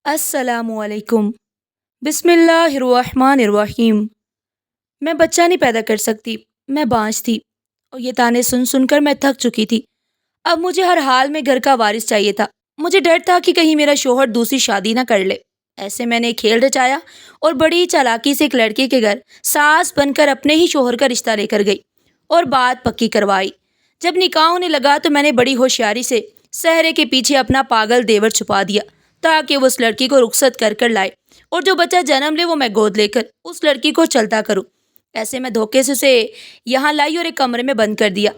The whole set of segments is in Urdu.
السلام علیکم۔ بسم اللہ الرحمن الرحیم۔ میں بچہ نہیں پیدا کر سکتی، میں بانجھ تھی، اور یہ تانے سن سن کر میں تھک چکی تھی۔ اب مجھے ہر حال میں گھر کا وارث چاہیے تھا۔ مجھے ڈر تھا کہ کہیں میرا شوہر دوسری شادی نہ کر لے۔ ایسے میں نے ایک کھیل رچایا اور بڑی چالاکی سے ایک لڑکے کے گھر ساس بن کر اپنے ہی شوہر کا رشتہ لے کر گئی اور بات پکی کروائی۔ جب نکاح ہونے لگا تو میں نے بڑی ہوشیاری سے سہرے کے پیچھے اپنا پاگل دیور چھپا دیا تاکہ وہ اس لڑکی کو رخصت کر کر لائے اور جو بچہ جنم لے وہ میں گود لے کر اس لڑکی کو چلتا کروں۔ ایسے میں دھوکے سے اسے یہاں لائی اور ایک کمرے میں بند کر دیا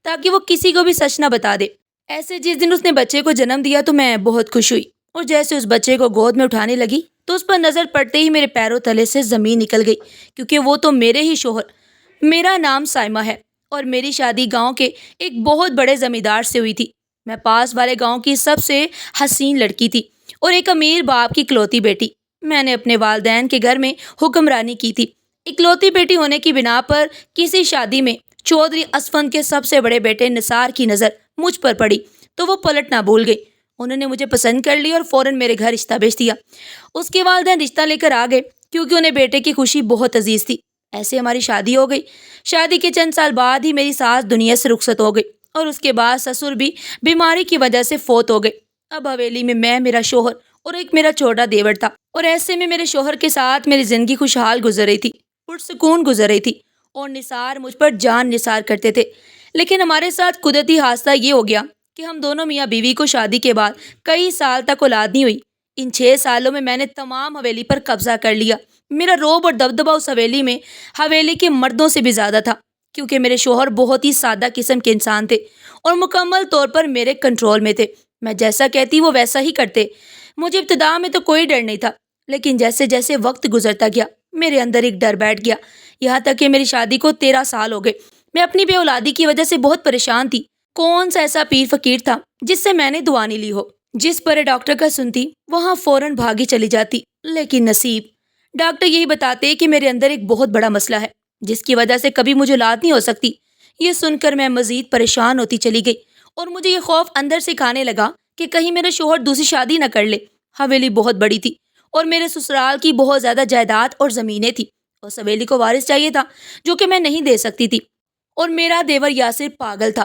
تاکہ وہ کسی کو بھی سچ نہ بتا دے۔ ایسے جس دن اس نے بچے کو جنم دیا تو میں بہت خوش ہوئی اور جیسے اس بچے کو گود میں اٹھانے لگی تو اس پر نظر پڑتے ہی میرے پیروں تلے سے زمین نکل گئی، کیونکہ وہ تو میرے ہی شوہر۔ میرا نام سائمہ ہے اور میری شادی گاؤں کے ایک بہت بڑے زمیندار سے ہوئی تھی۔ میں پاس والے گاؤں کی سب سے حسین لڑکی تھی اور ایک امیر باپ کی اکلوتی بیٹی۔ میں نے اپنے والدین کے گھر میں حکمرانی کی تھی۔ اکلوتی بیٹی ہونے کی بنا پر کسی شادی میں چودھری اسفند کے سب سے بڑے بیٹے نثار کی نظر مجھ پر پڑی تو وہ پلٹ نہ بھول گئی۔ انہوں نے مجھے پسند کر لی اور فوراً میرے گھر رشتہ بھیج دیا۔ اس کے والدین رشتہ لے کر آ گئے کیونکہ انہیں بیٹے کی خوشی بہت عزیز تھی۔ ایسے ہماری شادی ہو گئی۔ شادی کے چند سال بعد ہی میری ساس دنیا سے رخصت ہو گئی اور اس کے بعد سسر بھی بیماری کی وجہ سے فوت ہو گئے۔ اب حویلی میں میں، میرا شوہر اور ایک میرا چھوٹا دیور تھا، اور ایسے میں میرے شوہر کے ساتھ میری زندگی خوشحال گزر رہی تھی، پرسکون گزر رہی تھی، اور نثار مجھ پر جان نثار کرتے تھے۔ لیکن ہمارے ساتھ قدرتی حادثہ یہ ہو گیا کہ ہم دونوں میاں بیوی کو شادی کے بعد کئی سال تک اولاد نہیں ہوئی۔ ان 6 سالوں میں نے تمام حویلی پر قبضہ کر لیا۔ میرا رعب اور دبدبہ اس حویلی میں حویلی کے مردوں سے بھی زیادہ تھا، کیونکہ میرے شوہر بہت ہی سادہ قسم کے انسان تھے اور مکمل طور پر میرے کنٹرول میں تھے۔ میں جیسا کہتی وہ ویسا ہی کرتے۔ مجھے ابتدا میں تو کوئی ڈر نہیں تھا، لیکن جیسے جیسے وقت گزرتا گیا میرے اندر ایک ڈر بیٹھ گیا، یہاں تک کہ میری شادی کو 13 سال ہو گئے۔ میں اپنی بے اولادی کی وجہ سے بہت پریشان تھی۔ کون سا ایسا پیر فقیر تھا جس سے میں نے دعا نہیں لی ہو؟ جس پر ڈاکٹر کا سنتی وہاں فوراً بھاگی چلی جاتی، لیکن نصیب ڈاکٹر یہی بتاتے کہ میرے اندر ایک بہت بڑا مسئلہ ہے جس کی وجہ سے کبھی مجھے اولاد نہیں ہو سکتی۔ یہ سن کر میں مزید پریشان ہوتی چلی گئی اور مجھے یہ خوف اندر سے کھانے لگا کہ کہیں میرا شوہر دوسری شادی نہ کر لے۔ حویلی بہت بڑی تھی اور میرے سسرال کی بہت زیادہ جائیداد اور زمینیں تھی۔ اس حویلی کو وارث چاہیے تھا جو کہ میں نہیں دے سکتی تھی، اور میرا دیور یاسر پاگل تھا،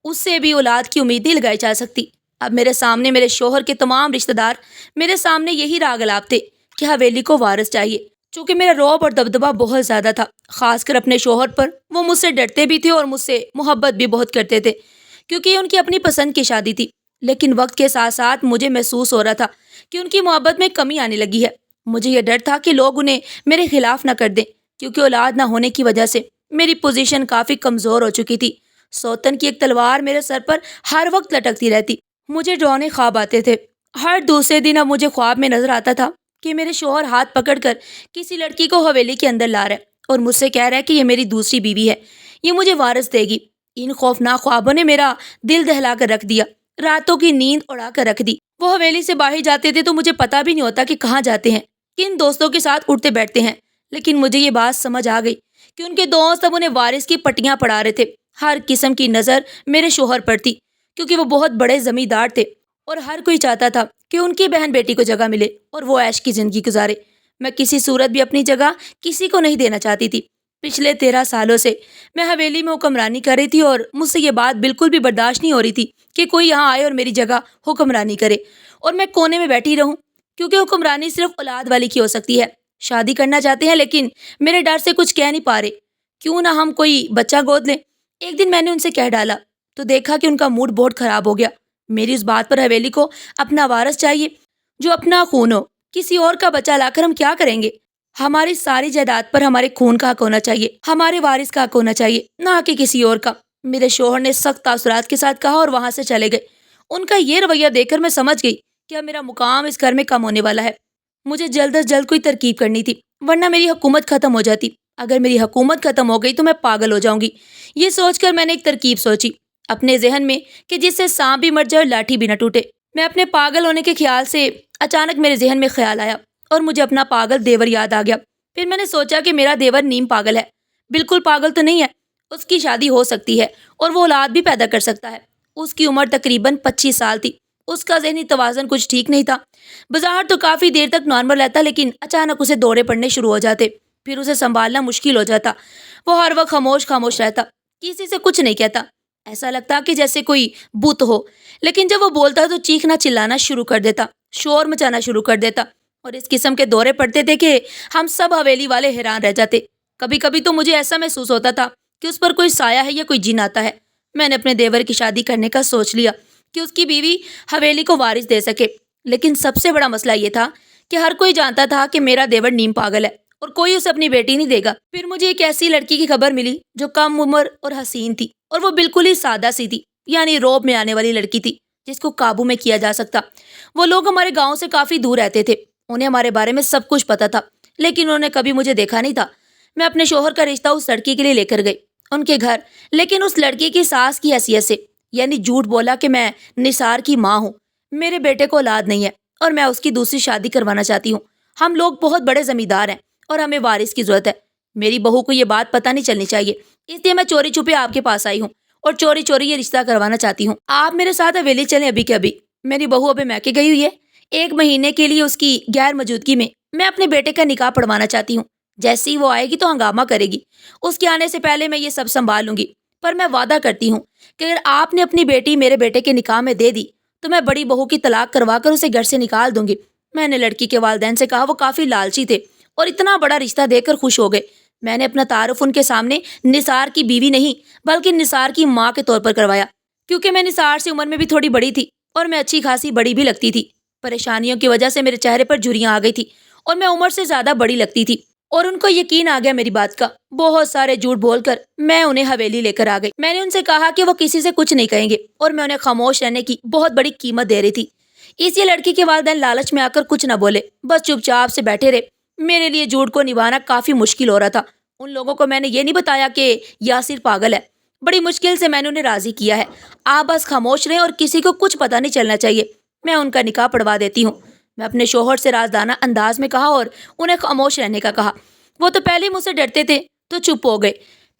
اس سے بھی اولاد کی امید نہیں لگائی جا سکتی۔ اب میرے سامنے میرے شوہر کے تمام رشتہ دار میرے سامنے یہی راگ الاپتے کہ حویلی کو وارث چاہیے۔ چونکہ میرا رعب اور دبدبہ بہت زیادہ تھا، خاص کر اپنے شوہر پر، وہ مجھ سے ڈرتے بھی تھے اور مجھ سے محبت بھی بہت کرتے تھے کیونکہ یہ ان کی اپنی پسند کی شادی تھی۔ لیکن وقت کے ساتھ ساتھ مجھے محسوس ہو رہا تھا کہ ان کی محبت میں کمی آنے لگی ہے۔ مجھے یہ ڈر تھا کہ لوگ انہیں میرے خلاف نہ کر دیں، کیونکہ اولاد نہ ہونے کی وجہ سے میری پوزیشن کافی کمزور ہو چکی تھی۔ سوتن کی ایک تلوار میرے سر پر ہر وقت لٹکتی رہتی۔ مجھے ڈراؤنے خواب آتے تھے۔ ہر دوسرے دن اب مجھے خواب میں نظر آتا تھا کہ میرے شوہر ہاتھ پکڑ کر کسی لڑکی کو حویلی کے اندر لا رہا ہے اور مجھ سے کہہ رہا ہے کہ یہ میری دوسری بیوی ہے، یہ مجھے وارث دے گی۔ ان خوفناک خوابوں نے میرا دل دہلا کر رکھ دیا، راتوں کی نیند اڑا کر رکھ دی۔ وہ حویلی سے باہر جاتے تھے تو مجھے پتا بھی نہیں ہوتا کہ کہاں جاتے ہیں، کن دوستوں کے ساتھ اٹھتے بیٹھتے ہیں، لیکن مجھے یہ بات سمجھ آ گئی کہ ان کے دوست اب انہیں وارث کی پٹیاں پڑھا رہے تھے۔ ہر قسم کی نظر میرے شوہر پر تھی کیونکہ وہ بہت بڑے زمیندار تھے اور ہر کوئی چاہتا تھا کہ ان کی بہن بیٹی کو جگہ ملے اور وہ عیش کی زندگی گزارے۔ میں کسی صورت بھی اپنی جگہ کسی کو نہیں دینا چاہتی تھی۔ پچھلے 13 سالوں سے میں حویلی میں حکمرانی کر رہی تھی اور مجھ سے یہ بات بالکل بھی برداشت نہیں ہو رہی تھی کہ کوئی یہاں آئے اور میری جگہ حکمرانی کرے اور میں کونے میں بیٹھی رہوں، کیونکہ حکمرانی صرف اولاد والی کی ہو سکتی ہے۔ شادی کرنا چاہتے ہیں لیکن میرے ڈر سے کچھ کہہ نہیں پا رہے، کیوں نہ ہم کوئی بچہ گود لیں۔ ایک دن میں نے ان سے کہہ ڈالا تو دیکھا کہ ان کا موڈ بہت خراب ہو گیا۔ میری اس بات پر حویلی کو اپنا وارث چاہیے جو اپنا خون ہو، کسی اور کا بچہ لا کر ہم کیا کریں گے؟ ہماری ساری جائیداد پر ہمارے خون کا حق ہونا چاہیے، ہمارے وارث کا حق ہونا چاہیے، نہ کہ کسی اور کا۔ میرے شوہر نے سخت تاثرات کے ساتھ کہا اور وہاں سے چلے گئے۔ ان کا یہ رویہ دیکھ کر میں سمجھ گئی کہ اب میرا مقام اس گھر میں کم ہونے والا ہے۔ مجھے جلد از جلد کوئی ترکیب کرنی تھی ورنہ میری حکومت ختم ہو جاتی۔ اگر میری حکومت ختم ہو گئی تو میں پاگل ہو جاؤں گی۔ یہ سوچ کر میں نے ایک ترکیب سوچی اپنے ذہن میں کہ جس سے سانپ بھی مر جائے اور لاٹھی بھی نہ ٹوٹے۔ میں اپنے پاگل ہونے کے خیال سے اچانک میرے ذہن میں خیال آیا اور مجھے اپنا پاگل دیور یاد آ گیا۔ پھر میں نے سوچا کہ میرا دیور نیم پاگل ہے، بالکل پاگل تو نہیں ہے، اس کی شادی ہو سکتی ہے اور وہ اولاد بھی پیدا کر سکتا ہے۔ اس کی عمر تقریباً 25 سال تھی اس کا ذہنی توازن کچھ ٹھیک نہیں تھا۔ بظاہر تو کافی دیر تک نارمل رہتا، لیکن اچانک اسے دورے پڑنے شروع ہو جاتے، پھر اسے سنبھالنا مشکل ہو جاتا۔ وہ ہر وقت خاموش رہتا، کسی سے کچھ نہیں کہتا، ایسا لگتا کہ جیسے کوئی بت ہو۔ لیکن جب وہ بولتا تو چیخنا چلانا شروع کر دیتا، شور مچانا شروع کر دیتا، اور اس قسم کے دورے پڑتے تھے کہ ہم سب حویلی والے حیران رہ جاتے۔ کبھی کبھی تو مجھے ایسا محسوس ہوتا تھا کہ اس پر کوئی سایہ ہے یا کوئی جن آتا ہے۔ میں نے اپنے دیور کی شادی کرنے کا سوچ لیا کہ اس کی بیوی حویلی کو وارث دے سکے، لیکن سب سے بڑا مسئلہ یہ تھا کہ ہر کوئی جانتا تھا کہ میرا دیور نیم پاگل ہے اور کوئی اسے اپنی بیٹی نہیں دے گا۔ پھر مجھے ایک ایسی لڑکی کی خبر ملی جو کم عمر اور حسین تھی، اور وہ بالکل ہی سادہ سی تھی، یعنی روب میں آنے والی لڑکی تھی جس کو قابو میں کیا جا سکتا۔ وہ لوگ ہمارے گاؤں سے کافی دور رہتے تھے، انہیں ہمارے بارے میں سب کچھ پتا تھا، لیکن انہوں نے کبھی مجھے دیکھا نہیں تھا۔ میں اپنے شوہر کا رشتہ اس لڑکی کے لیے لے کر گئی ان کے گھر، لیکن اس لڑکی کی ساس کی حیثیت سے، یعنی جھوٹ بولا کہ میں نثار کی ماں ہوں، میرے بیٹے کو اولاد نہیں ہے اور میں اس کی دوسری شادی کروانا چاہتی ہوں۔ ہم لوگ بہت بڑے زمیندار ہیں اور ہمیں وارث کی ضرورت ہے۔ میری بہو کو یہ بات پتہ نہیں چلنی چاہیے، اس لیے میں چوری چھپے آپ کے پاس آئی ہوں اور چوری چوری یہ رشتہ کروانا چاہتی ہوں۔ آپ میرے ساتھ حویلی چلیں ابھی کے ابھی۔ میری بہو ابھی میکے گئی ہوئی ہے، 1 مہینے کے لیے اس کی غیر موجودگی میں اپنے بیٹے کا نکاح پڑھوانا چاہتی ہوں۔ جیسے ہی وہ آئے گی تو ہنگامہ کرے گی، اس کے آنے سے پہلے میں یہ سب سنبھال لوں گی، پر میں وعدہ کرتی ہوں کہ اگر آپ نے اپنی بیٹی میرے بیٹے کے نکاح میں دے دی تو میں بڑی بہو کی طلاق کروا کر اسے گھر سے نکال دوں گی۔ میں نے لڑکی کے والدین سے کہا، وہ کافی لالچی تھے اور اتنا بڑا رشتہ دے کر خوش ہو گئے۔ میں نے اپنا تعارف ان کے سامنے نثار کی بیوی نہیں بلکہ نثار کی ماں کے طور پر کروایا، کیونکہ میں نثار سے عمر میں بھی تھوڑی بڑی تھی اور میں اچھی خاصی بڑی بھی لگتی تھی۔ پریشانیوں کی وجہ سے میرے چہرے پر جھریاں آ گئی تھی اور میں عمر سے زیادہ بڑی لگتی تھی، اور ان کو یقین آ گیا میری بات کا۔ بہت سارے جھوٹ بول کر میں انہیں حویلی لے کر آ گئی۔ میں نے ان سے کہا کہ وہ کسی سے کچھ نہیں کہیں گے اور میں انہیں خاموش رہنے کی بہت بڑی قیمت دے رہی تھی۔ اس لیے لڑکی کے والدین لالچ میں آ کر کچھ نہ بولے، بس چپ چاپ سے بیٹھے رہے۔ میرے لیے جھوٹ کو نبھانا کافی مشکل ہو رہا تھا۔ ان لوگوں کو میں نے یہ نہیں بتایا کہ یاسر پاگل ہے، بڑی مشکل سے میں نے انہیں راضی کیا ہے۔ آپ بس خاموش رہیں اور کسی کو کچھ پتہ نہیں چلنا چاہیے، میں ان کا نکاح پڑھوا دیتی ہوں۔ میں اپنے شوہر سے رازدانہ انداز میں کہا اور انہیں خاموش رہنے کا کہا۔ وہ تو پہلے مجھ سے ڈرتے تھے تو چپ ہو گئے۔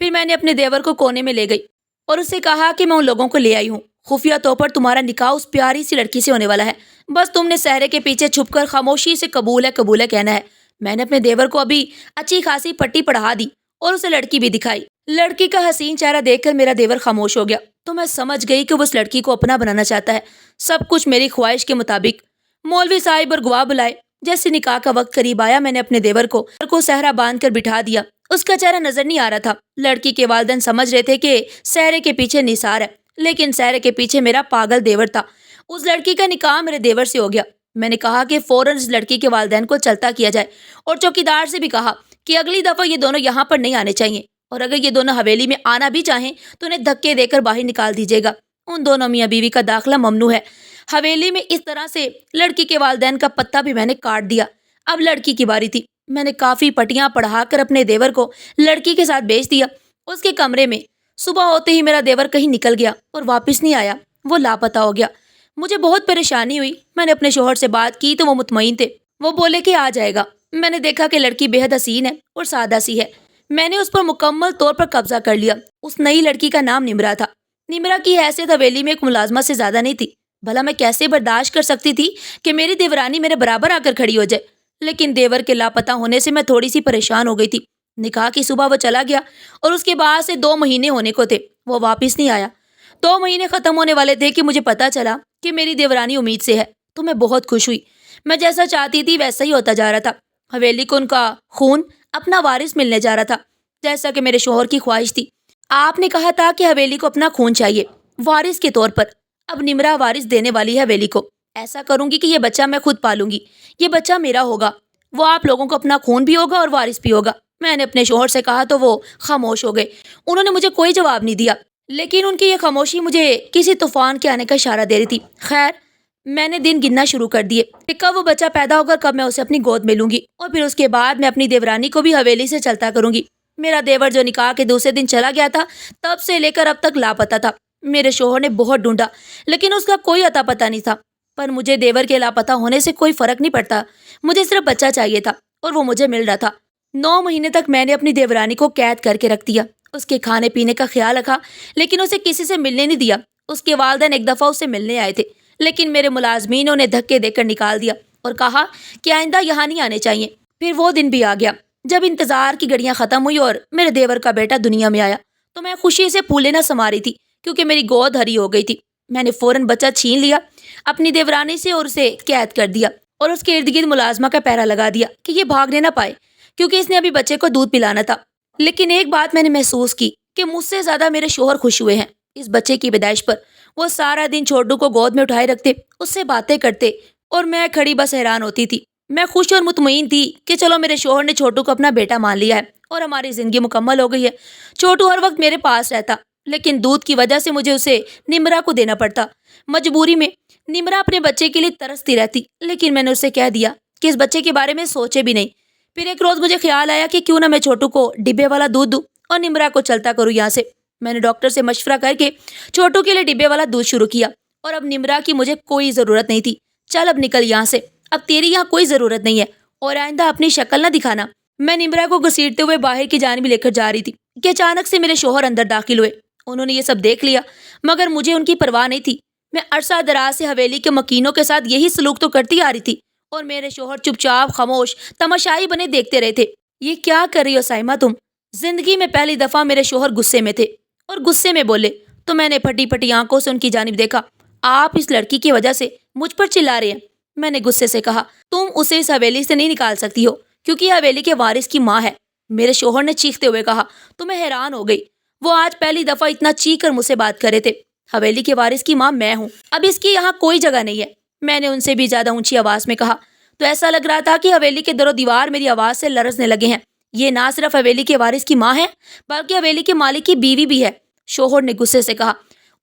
پھر میں نے اپنے دیور کو کونے میں لے گئی اور اس سے کہا کہ میں ان لوگوں کو لے آئی ہوں، خفیہ طور پر تمہارا نکاح اس پیاری سی لڑکی سے ہونے والا ہے، بس تم نے سہرے کے پیچھے چھپ کر خاموشی سے قبول ہے کہنا ہے۔ میں نے اپنے دیور کو ابھی اچھی خاصی پٹی پڑھا دی اور اسے لڑکی بھی دکھائی۔ لڑکی کا حسین چہرہ دیکھ کر میرا دیور خاموش ہو گیا تو میں سمجھ گئی کہ وہ اس لڑکی کو اپنا بنانا چاہتا ہے، سب کچھ میری خواہش کے مطابق۔ مولوی صاحب اور گواہ بلائے۔ جیسے نکاح کا وقت قریب آیا، میں نے اپنے دیور کو صحرا باندھ کر بٹھا دیا۔ اس کا چہرہ نظر نہیں آ رہا تھا۔ لڑکی کے والدین سمجھ رہے تھے کہ صحرے کے پیچھے نثار ہے، لیکن صحرے کے پیچھے میرا پاگل دیور تھا۔ اس لڑکی کا نکاح میرے دیور سے ہو گیا۔ میں نے کہا کہ فوراً اس لڑکی کے والدین کو چلتا کیا جائے، اور چوکیدار سے بھی کہا کہ اگلی دفعہ یہ دونوں یہاں پر نہیں آنے چاہیے، اور اگر یہ دونوں حویلی میں آنا بھی چاہیں تو انہیں دھکے دے کر باہر نکال دیجیے گا۔ ان دونوں میاں بیوی کا داخلہ ممنوع ہے حویلی میں۔ اس طرح سے لڑکی کے والدین کا پتہ بھی میں نے کاٹ دیا۔ اب لڑکی کی باری تھی۔ میں نے کافی پٹیاں پڑھا کر اپنے دیور کو لڑکی کے ساتھ بھیج دیا اس کے کمرے میں۔ صبح ہوتے ہی میرا دیور کہیں نکل گیا اور واپس نہیں آیا، وہ لاپتہ ہو گیا۔ مجھے بہت پریشانی ہوئی۔ میں نے اپنے شوہر سے بات کی تو وہ مطمئن تھے، وہ بولے کہ آ جائے گا۔ میں نے دیکھا کہ لڑکی بے حد حسین ہے اور سادہ سی ہے۔ میں نے اس پر مکمل طور پر قبضہ کر لیا۔ اس نئی لڑکی کا نام نمرا تھا۔ نمرا کی حیثیت حویلی میں ایک ملازمت سے زیادہ نہیں تھی۔ بھلا میں کیسے برداشت کر سکتی تھی کہ میری دیورانی میرے برابر آ کر کھڑی ہو جائے؟ لیکن دیور کے لاپتہ ہونے سے میں تھوڑی سی پریشان ہو گئی تھی۔ نکاح کی صبح وہ چلا گیا اور اس کے بعد سے 2 مہینے ہونے کو تھے، وہ واپس نہیں آیا۔ 2 مہینے ختم ہونے والے تھے کہ مجھے پتا چلا کہ میری دیورانی امید سے ہے، تو میں بہت خوش ہوئی۔ میں جیسا چاہتی تھی ویسا ہی ہوتا جا رہا تھا۔ حویلی کو ان کا خون اپنا وارث ملنے جا رہا تھا، جیسا کہ میرے شوہر کی خواہش تھی۔ آپ نے کہا تھا کہ حویلی کو اپنا خون چاہیے وارث کے طور پر۔ اب نمرا وارث دینے والی ہے حویلی کو۔ ایسا کروں گی کہ یہ بچہ میں خود پالوں گی، یہ بچہ میرا ہوگا، وہ آپ لوگوں کو اپنا خون بھی ہوگا اور وارث بھی ہوگا۔ میں نے اپنے شوہر سے کہا تو وہ خاموش ہو گئے۔ انہوں نے مجھے کوئی جواب نہیں دیا، لیکن ان کی یہ خاموشی مجھے کسی طوفان کے آنے کا اشارہ دے رہی تھی۔ خیر، میں نے دن گننا شروع کر دیے کہ کب وہ بچہ پیدا ہوگا، کب میں اسے اپنی گود میں لوں گی، اور پھر اس کے بعد میں اپنی دیورانی کو بھی حویلی سے چلتا کروں گی۔ میرا دیور جو نکاح کے دوسرے دن چلا گیا تھا، تب سے لے کر اب تک لاپتہ تھا۔ میرے شوہر نے بہت ڈھونڈا لیکن اس کا کوئی اتا پتہ نہیں تھا، پر مجھے دیور کے لاپتہ ہونے سے کوئی فرق نہیں پڑتا۔ مجھے صرف بچہ چاہیے تھا اور وہ مجھے مل رہا تھا۔ 9 مہینے تک میں نے اپنی دیورانی کو قید کر کے رکھ دیا، اس کے کھانے پینے کا خیال رکھا، لیکن اسے کسی سے ملنے نہیں دیا۔ اس کے والدین ایک دفعہ اس سے ملنے آئے تھے، لیکن میرے ملازمین نے انہیں دھکے دے کر نکال دیا اور کہا کہ آئندہ یہاں نہیں آنے چاہیے۔ پھر وہ دن بھی آ گیا جب انتظار کی گھڑیاں ختم ہوئی اور میرے دیور کا بیٹا دنیا میں آیا تو میں خوشی سے پھولے نہ سما رہی تھی کیونکہ میری گود ہری ہو گئی تھی۔ میں نے فوراً بچہ چھین لیا اپنی دیورانی سے اور اسے قید کر دیا اور اس کے ارد گرد ملازمہ کا پہرا لگا دیا کہ یہ بھاگنے نہ پائے کیونکہ اس نے ابھی بچے کو دودھ پلانا تھا۔ لیکن ایک بات میں نے محسوس کی کہ مجھ سے زیادہ میرے شوہر خوش ہوئے ہیں اس بچے کی پیدائش پر۔ وہ سارا دن چھوٹو کو گود میں اٹھائے رکھتے، اس سے باتیں کرتے اور میں کھڑی بس حیران ہوتی تھی۔ میں خوش اور مطمئن تھی کہ چلو میرے شوہر نے چھوٹو کو اپنا بیٹا مان لیا ہے اور ہماری زندگی مکمل ہو گئی ہے۔ چھوٹو ہر وقت میرے پاس رہتا لیکن دودھ کی وجہ سے مجھے اسے نمرا کو دینا پڑتا۔ مجبوری میں نمرا اپنے بچے کے لیے ترستی رہتی لیکن میں نے اسے کہہ دیا کہ اس بچے کے بارے میں سوچے بھی نہیں۔ پھر ایک روز مجھے خیال آیا کہ کیوں نہ میں چھوٹو کو ڈبے والا دودھ دوں اور نمرا کو چلتا کروں یہاں سے۔ میں نے ڈاکٹر سے مشورہ کر کے چھوٹو کے لیے ڈبے والا دودھ شروع کیا اور اب نمرا کی مجھے کوئی ضرورت نہیں تھی۔ چل اب نکل یہاں سے، اب تیری یہاں کوئی ضرورت نہیں ہے اور آئندہ اپنی شکل نہ دکھانا۔ میں نمرا کو گھسیٹتے ہوئے باہر کی جانب لے کر جا رہی تھی کہ اچانک سے میرے شوہر اندر داخل ہوئے۔ انہوں نے یہ سب دیکھ لیا مگر مجھے ان کی پرواہ نہیں تھی۔ میں عرصہ دراز سے حویلی کے مکینوں کے ساتھ یہی سلوک تو کرتی آ رہی تھی اور میرے شوہر چپ چاپ خاموش تماشائی بنے دیکھتے رہے تھے۔ یہ کیا کر رہی ہو سائمہ تم؟ زندگی میں پہلی دفعہ میرے شوہر غصے میں تھے اور غصے میں بولے تو میں نے پھٹی پھٹی آنکھوں سے ان کی جانب دیکھا۔ آپ اس لڑکی کی وجہ سے مجھ پر چلا رہے ہیں؟ میں نے غصے سے کہا۔ تم اسے اس حویلی سے نہیں نکال سکتی ہو کیونکہ یہ حویلی کے وارث کی ماں ہے، میرے شوہر نے چیختے ہوئے کہا۔ تو میں حیران ہو گئی، وہ آج پہلی دفعہ اتنا چیخ کر مجھ سے بات کر رہے تھے۔ حویلی کے وارث کی ماں میں ہوں، اب اس کی یہاں کوئی جگہ نہیں ہے، میں نے ان سے بھی زیادہ اونچی آواز میں کہا تو ایسا لگ رہا تھا کہ حویلی کے در و دیوار میری آواز سے لرزنے لگے ہیں۔ یہ نہ صرف حویلی کے وارث کی ماں ہے بلکہ حویلی کے مالک کی بیوی بھی ہے، شوہر نے غصے سے کہا۔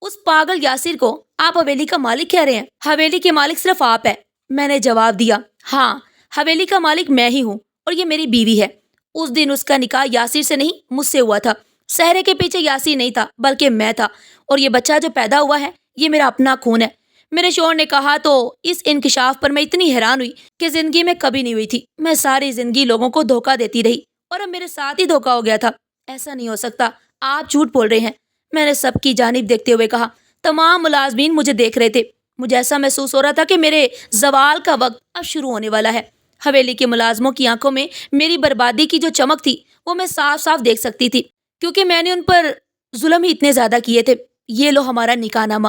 اس پاگل یاسر کو آپ حویلی کا مالک کہہ رہے ہیں؟ حویلی کے مالک صرف آپ ہے، میں نے جواب دیا۔ ہاں، حویلی کا مالک میں ہی ہوں اور یہ میری بیوی ہے۔ اس دن اس کا نکاح یاسر سے نہیں مجھ سے ہوا تھا۔ سہرے کے پیچھے یاسر نہیں تھا بلکہ میں تھا اور یہ بچہ جو پیدا ہوا ہے یہ میرا اپنا خون ہے، میرے شوہر نے کہا۔ تو اس انکشاف پر میں اتنی حیران ہوئی کہ زندگی میں کبھی نہیں ہوئی تھی۔ میں ساری زندگی لوگوں کو دھوکہ دیتی رہی اور اب میرے ساتھ ہی دھوکہ ہو گیا تھا۔ ایسا نہیں ہو سکتا، آپ جھوٹ بول رہے ہیں، میں نے سب کی جانب دیکھتے ہوئے کہا۔ تمام ملازمین مجھے دیکھ رہے تھے، مجھے ایسا محسوس ہو رہا تھا کہ میرے زوال کا وقت اب شروع ہونے والا ہے۔ حویلی کے ملازموں کی آنکھوں میں میری بربادی کی جو چمک تھی وہ میں صاف صاف دیکھ سکتی تھی کیونکہ میں نے ان پر ظلم ہی اتنے زیادہ کیے تھے۔ یہ لو ہمارا نکاح نامہ۔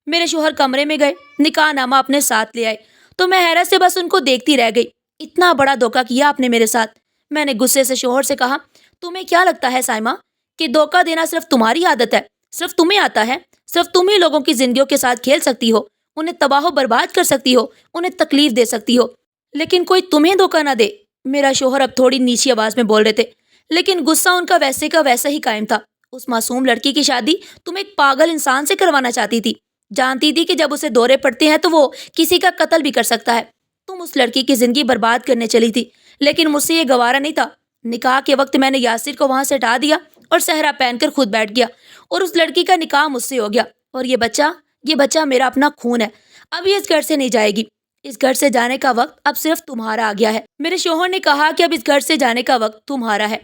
میرے شوہر کمرے میں گئے، نکاح نامہ اپنے ساتھ لے آئے تو میں حیرت سے بس ان کو دیکھتی رہ گئی۔ اتنا بڑا دھوکہ کیا آپ نے میرے ساتھ، میں نے غصے سے شوہر سے کہا۔ تمہیں کیا لگتا ہے سائمہ کہ دھوکہ دینا صرف تمہاری عادت ہے؟ صرف تمہیں آتا ہے؟ صرف تم ہی لوگوں کی زندگیوں کے ساتھ کھیل سکتی ہو، انہیں تباہ و برباد کر سکتی ہو، انہیں تکلیف دے سکتی ہو، لیکن کوئی تمہیں دھوکہ نہ دے۔ میرا شوہر اب تھوڑی نیچی آواز میں بول رہے تھے لیکن غصہ ان کا ویسے کا ویسا ہی قائم تھا۔ اس معصوم لڑکی کی شادی تم ایک پاگل انسان سے کروانا چاہتی تھی، جانتی تھی کہ جب اسے دورے پڑتے ہیں تو وہ کسی کا قتل بھی کر سکتا ہے۔ تم اس لڑکی کی زندگی برباد کرنے چلی تھی لیکن مجھ سے یہ گوارا نہیں تھا۔ نکاح کے وقت میں نے یاسر کو وہاں سے ہٹا دیا اور صحرا پہن کر خود بیٹھ گیا اور اس لڑکی کا نکاح مجھ سے ہو گیا اور یہ بچہ میرا اپنا خون ہے۔ اب یہ اس گھر سے نہیں جائے گی، اس گھر سے جانے کا وقت اب صرف تمہارا آ گیا ہے۔ میرے شوہر نے کہا کہ اب اس گھر سے جانے کا وقت تمہارا ہے،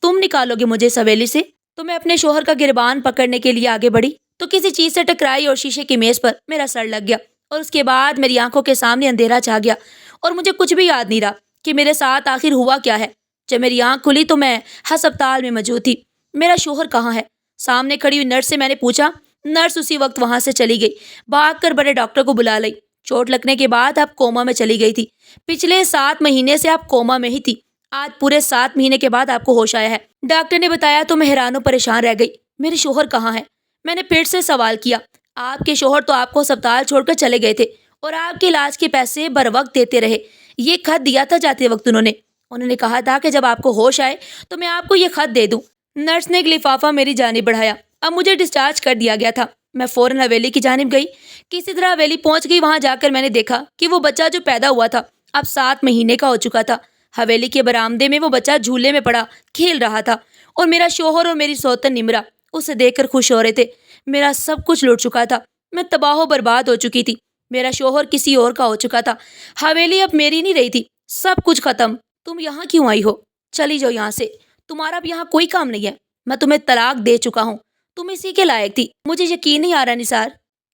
تم نکالو گے مجھے اس حویلی سے۔ تو میں اپنے شوہر کا گربان پکڑنے کے لیے آگے بڑھی تو کسی چیز سے ٹکرائی اور شیشے کی میز پر میرا سر لگ گیا اور اس کے بعد میری آنکھوں کے سامنے اندھیرا چھا گیا اور مجھے کچھ بھی یاد نہیں رہا کہ میرے ساتھ آخر ہوا کیا ہے۔ جب میری آنکھ کھلی تو میں ہسپتال میں موجود تھی۔ میرا شوہر کہاں ہے؟ سامنے کھڑی ہوئی نرس سے میں نے پوچھا۔ نرس اسی وقت وہاں سے چلی گئی، بھاگ کر بڑے ڈاکٹر کو بلا لی۔ چوٹ لگنے کے بعد آپ کوما میں چلی گئی تھی، پچھلے 7 مہینے سے آپ کوما میں ہی تھی، آج پورے 7 مہینے کے بعد آپ کو ہوش آیا ہے، ڈاکٹر نے بتایا۔ تو میں حیران و پریشان رہ گئی، میرے شوہر کہاں ہے؟ میں نے پھر سے سوال کیا۔ آپ کے شوہر تو آپ کو ہسپتال چھوڑ کر چلے گئے تھے اور آپ کے علاج کے پیسے بر وقت دیتے رہے۔ یہ خط دیا تھا جاتے وقت، انہوں نے کہا تھا کہ جب آپ کو ہوش آئے تو میں آپ کو یہ خط دے دوں۔ نرس نے ایک لفافہ میری جانب بڑھایا۔ اب مجھے ڈسچارج کر دیا گیا تھا۔ میں فوراً حویلی کی جانب گئی، کسی طرح حویلی پہنچ گئی۔ وہاں جا کر میں نے دیکھا کہ وہ بچہ جو پیدا ہوا تھا اب 7 مہینے کا ہو چکا تھا۔ حویلی کے برآمدے میں وہ بچہ جھولے میں پڑا کھیل رہا تھا اور میرا شوہر اور میری سوتن نمرا اسے دیکھ کر خوش ہو رہے تھے۔ میرا سب کچھ لوٹ چکا تھا، میں تباہ و برباد ہو چکی تھی، میرا شوہر کسی اور کا ہو چکا تھا، حویلی اب میری نہیں رہی تھی، سب کچھ ختم۔ تم یہاں کیوں آئی ہو؟ چلی جاؤ یہاں سے، تمہارا اب یہاں کوئی کام نہیں ہے، میں تمہیں طلاق دے چکا ہوں، تم اسی کے لائق تھی۔ مجھے یقین نہیں آ رہا نثار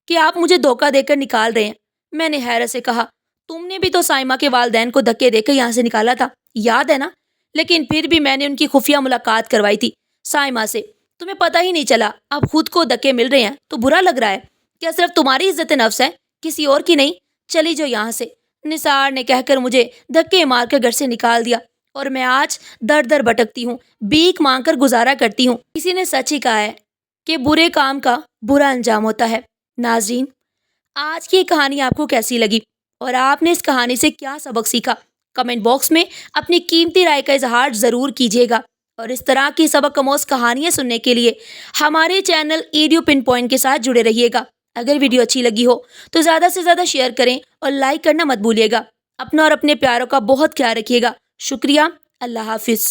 کہ آپ مجھے دھوکہ دے کر نکال رہے ہیں، میں نے حیرت سے کہا، تم نے بھی تو سائمہ کے والدین کو دھکے دے کر یہاں سے نکالا تھا، یاد ہے نا؟ لیکن پھر بھی میں نے ان کی خفیہ ملاقات کروائی تھی سائمہ سے۔ تمہیں پتہ ہی نہیں چلا، اب خود کو دھکے مل رہے ہیں تو برا لگ رہا ہے؟ کیا صرف تمہاری عزت نفس ہے، کسی اور کی نہیں؟ چلی جو یہاں سے، نثار نے کہہ کر مجھے دھکے مار کر گھر سے نکال دیا، اور میں آج در در بھٹکتی ہوں، بھیک مانگ کر گزارا کرتی ہوں۔ کسی نے سچ ہی کہا ہے کہ برے کام کا برا انجام ہوتا ہے۔ ناظرین، آج کی یہ کہانی آپ کو کیسی لگی اور آپ نے اس کہانی سے کیا سبق سیکھا؟ کمنٹ باکس میں اپنی قیمتی رائے کا اظہار ضرور کیجیے گا، اور اس طرح کی سبق آموز کہانیاں سننے کے لیے ہمارے چینل ایڈیو پن پوائنٹ کے ساتھ جڑے رہیے گا۔ اگر ویڈیو اچھی لگی ہو تو زیادہ سے زیادہ شیئر کریں اور لائک کرنا مت بھولیے گا۔ اپنا اور اپنے پیاروں کا بہت خیال رکھیے گا۔ شکریہ۔ اللہ حافظ۔